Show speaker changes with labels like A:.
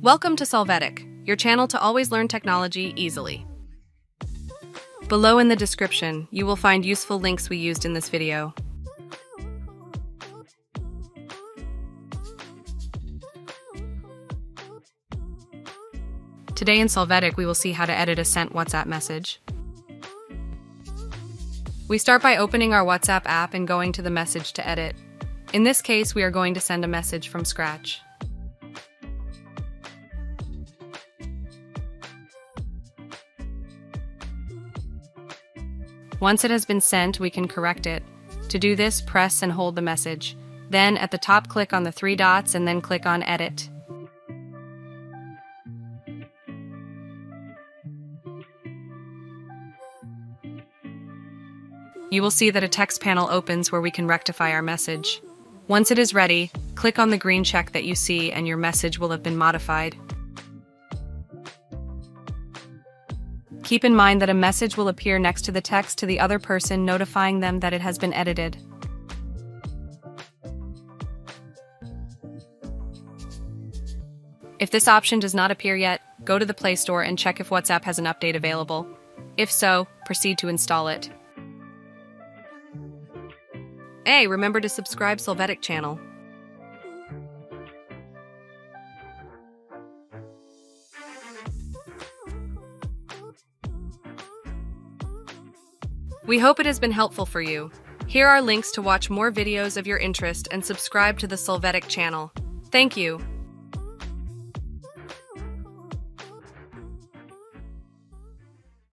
A: Welcome to Solvetic, your channel to always learn technology easily. Below in the description, you will find useful links we used in this video. Today in Solvetic, we will see how to edit a sent WhatsApp message. We start by opening our WhatsApp app and going to the message to edit. In this case, we are going to send a message from scratch. Once it has been sent, we can correct it. To do this, press and hold the message. Then, at the top, click on the three dots and then click on Edit. You will see that a text panel opens where we can rectify our message. Once it is ready, click on the green check that you see and your message will have been modified. Keep in mind that a message will appear next to the text to the other person, notifying them that it has been edited. If this option does not appear yet, go to the Play Store and check if WhatsApp has an update available. If so, proceed to install it. Hey, remember to subscribe Solvetic channel. We hope it has been helpful for you. Here are links to watch more videos of your interest and subscribe to the Solvetic channel. Thank you.